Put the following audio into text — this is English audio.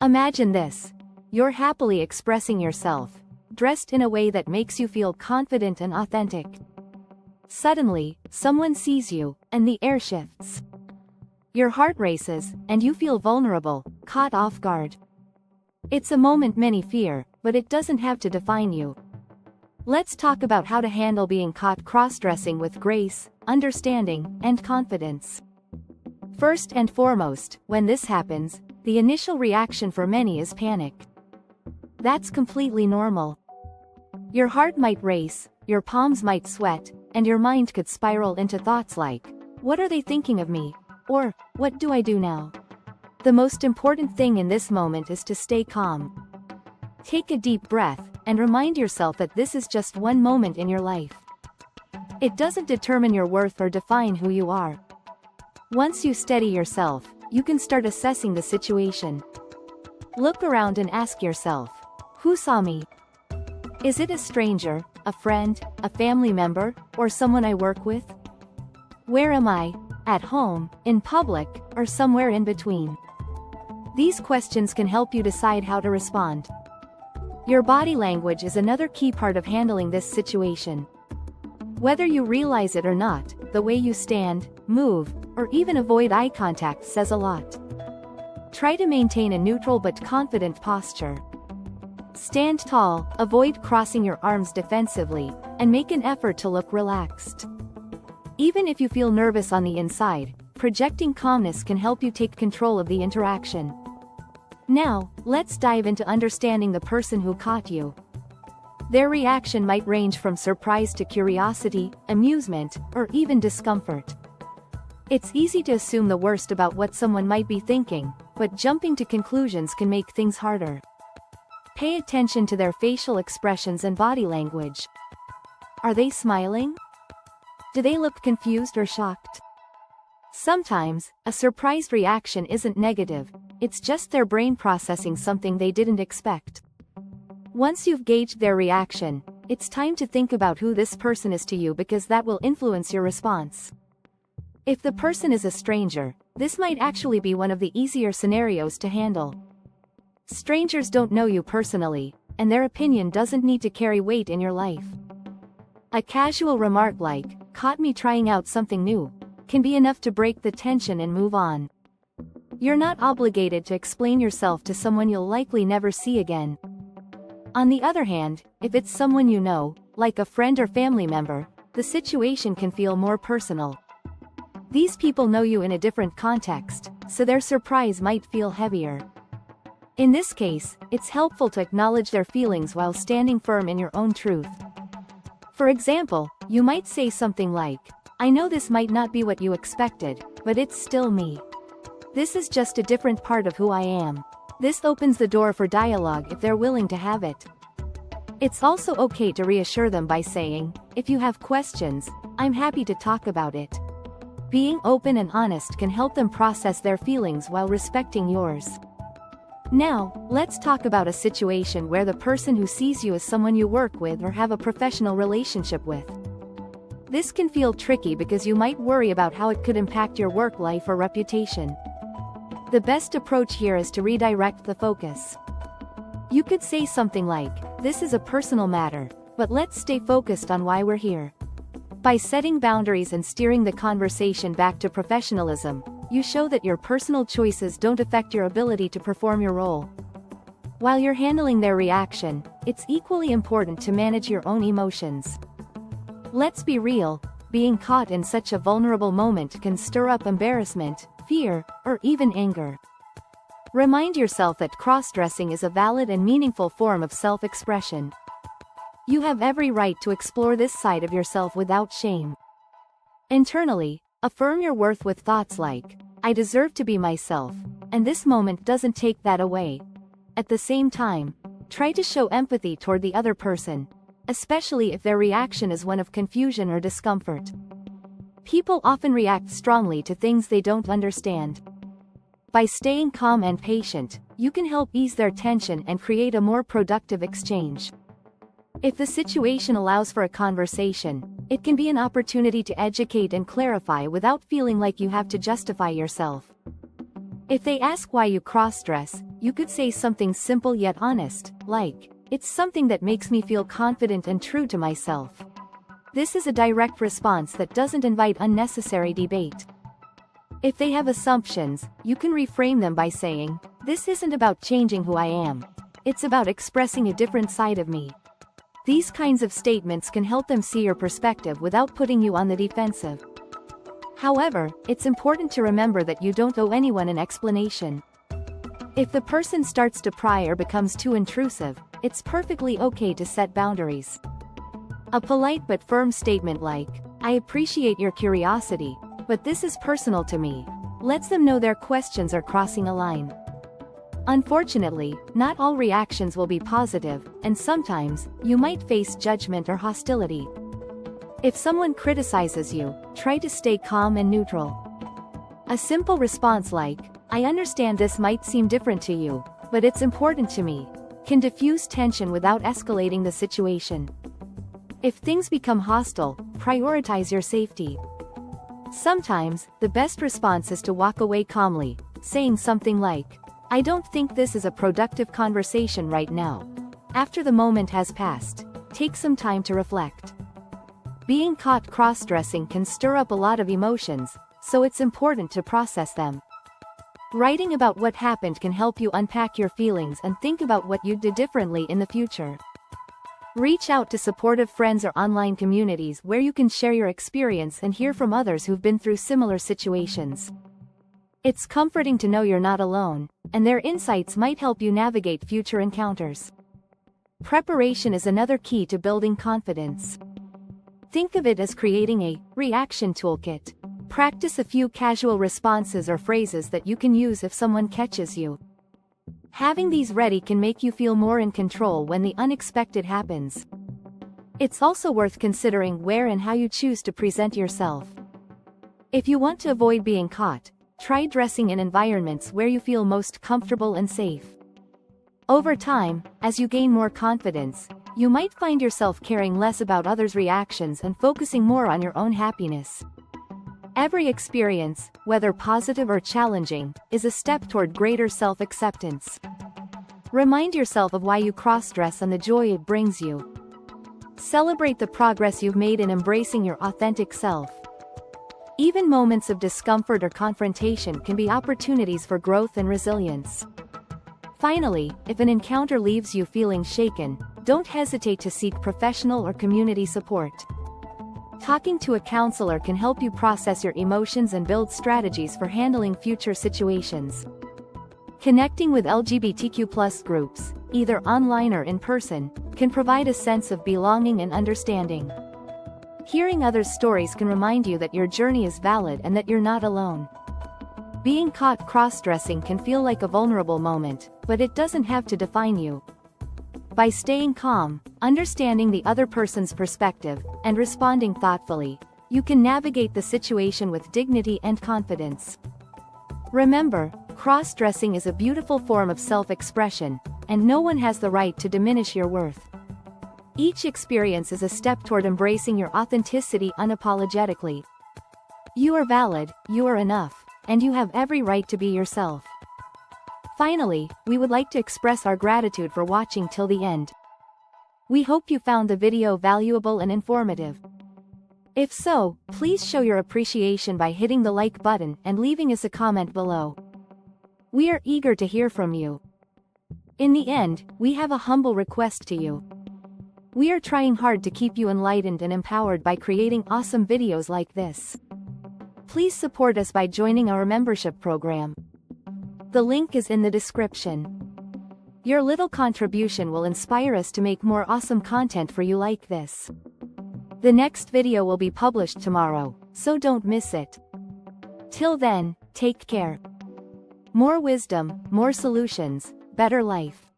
Imagine this. You're happily expressing yourself, dressed in a way that makes you feel confident and authentic. Suddenly, someone sees you, and the air shifts. Your heart races, and you feel vulnerable, caught off guard. It's a moment many fear, but it doesn't have to define you. Let's talk about how to handle being caught cross-dressing with grace, understanding, and confidence. First and foremost, when this happens, the initial reaction for many is panic. That's completely normal. Your heart might race, your palms might sweat, and your mind could spiral into thoughts like, "What are they thinking of me?" Or, "What do I do now?" The most important thing in this moment is to stay calm. Take a deep breath, and remind yourself that this is just one moment in your life. It doesn't determine your worth or define who you are. Once you steady yourself, you can start assessing the situation. Look around and ask yourself, who saw me? Is it a stranger, a friend, a family member, or someone I work with? Where am I? At home, in public, or somewhere in between? These questions can help you decide how to respond. Your body language is another key part of handling this situation. Whether you realize it or not, the way you stand, move, or even avoid eye contact says a lot. Try to maintain a neutral but confident posture. Stand tall, avoid crossing your arms defensively, and make an effort to look relaxed. Even if you feel nervous on the inside, projecting calmness can help you take control of the interaction. Now, let's dive into understanding the person who caught you. Their reaction might range from surprise to curiosity, amusement, or even discomfort. It's easy to assume the worst about what someone might be thinking, but jumping to conclusions can make things harder. Pay attention to their facial expressions and body language. Are they smiling? Do they look confused or shocked? Sometimes, a surprised reaction isn't negative, it's just their brain processing something they didn't expect. Once you've gauged their reaction, it's time to think about who this person is to you because that will influence your response. If the person is a stranger, this might actually be one of the easier scenarios to handle. Strangers don't know you personally, and their opinion doesn't need to carry weight in your life. A casual remark like, "Caught me trying out something new," can be enough to break the tension and move on. You're not obligated to explain yourself to someone you'll likely never see again. On the other hand, if it's someone you know, like a friend or family member, the situation can feel more personal. These people know you in a different context, so their surprise might feel heavier. In this case, it's helpful to acknowledge their feelings while standing firm in your own truth. For example, you might say something like, "I know this might not be what you expected, but it's still me. This is just a different part of who I am." This opens the door for dialogue if they're willing to have it. It's also okay to reassure them by saying, "If you have questions, I'm happy to talk about it." Being open and honest can help them process their feelings while respecting yours. Now, let's talk about a situation where the person who sees you is someone you work with or have a professional relationship with. This can feel tricky because you might worry about how it could impact your work life or reputation. The best approach here is to redirect the focus. You could say something like, "This is a personal matter, but let's stay focused on why we're here." By setting boundaries and steering the conversation back to professionalism, you show that your personal choices don't affect your ability to perform your role. While you're handling their reaction, it's equally important to manage your own emotions. Let's be real, being caught in such a vulnerable moment can stir up embarrassment, fear, or even anger. Remind yourself that cross-dressing is a valid and meaningful form of self-expression. You have every right to explore this side of yourself without shame. Internally, affirm your worth with thoughts like, "I deserve to be myself, and this moment doesn't take that away." At the same time, try to show empathy toward the other person, especially if their reaction is one of confusion or discomfort. People often react strongly to things they don't understand. By staying calm and patient, you can help ease their tension and create a more productive exchange. If the situation allows for a conversation, it can be an opportunity to educate and clarify without feeling like you have to justify yourself. If they ask why you cross-dress, you could say something simple yet honest, like, "It's something that makes me feel confident and true to myself." This is a direct response that doesn't invite unnecessary debate. If they have assumptions, you can reframe them by saying, "This isn't about changing who I am. It's about expressing a different side of me." These kinds of statements can help them see your perspective without putting you on the defensive. However, it's important to remember that you don't owe anyone an explanation. If the person starts to pry or becomes too intrusive, it's perfectly okay to set boundaries. A polite but firm statement like, "I appreciate your curiosity, but this is personal to me," lets them know their questions are crossing a line. Unfortunately, not all reactions will be positive, and sometimes, you might face judgment or hostility. If someone criticizes you, try to stay calm and neutral. A simple response like, "I understand this might seem different to you, but it's important to me," can diffuse tension without escalating the situation. If things become hostile, prioritize your safety. Sometimes, the best response is to walk away calmly, saying something like, "I don't think this is a productive conversation right now." After the moment has passed, take some time to reflect. Being caught cross-dressing can stir up a lot of emotions, so it's important to process them. Writing about what happened can help you unpack your feelings and think about what you'd do differently in the future. Reach out to supportive friends or online communities where you can share your experience and hear from others who've been through similar situations. It's comforting to know you're not alone, and their insights might help you navigate future encounters. Preparation is another key to building confidence. Think of it as creating a reaction toolkit. Practice a few casual responses or phrases that you can use if someone catches you. Having these ready can make you feel more in control when the unexpected happens. It's also worth considering where and how you choose to present yourself. If you want to avoid being caught, try dressing in environments where you feel most comfortable and safe. Over time, as you gain more confidence, you might find yourself caring less about others' reactions and focusing more on your own happiness. Every experience, whether positive or challenging, is a step toward greater self-acceptance. Remind yourself of why you cross-dress and the joy it brings you. Celebrate the progress you've made in embracing your authentic self. Even moments of discomfort or confrontation can be opportunities for growth and resilience. Finally, if an encounter leaves you feeling shaken, don't hesitate to seek professional or community support. Talking to a counselor can help you process your emotions and build strategies for handling future situations. Connecting with LGBTQ+ groups, either online or in person, can provide a sense of belonging and understanding. Hearing others' stories can remind you that your journey is valid and that you're not alone. Being caught cross-dressing can feel like a vulnerable moment, but it doesn't have to define you. By staying calm, understanding the other person's perspective, and responding thoughtfully, you can navigate the situation with dignity and confidence. Remember, cross-dressing is a beautiful form of self-expression, and no one has the right to diminish your worth. Each experience is a step toward embracing your authenticity unapologetically. You are valid, you are enough, and you have every right to be yourself. Finally, we would like to express our gratitude for watching till the end. We hope you found the video valuable and informative. If so, please show your appreciation by hitting the like button and leaving us a comment below. We are eager to hear from you. In the end, we have a humble request to you. We are trying hard to keep you enlightened and empowered by creating awesome videos like this. Please support us by joining our membership program. The link is in the description. Your little contribution will inspire us to make more awesome content for you like this. The next video will be published tomorrow, so don't miss it. Till then, take care. More wisdom, more solutions, better life.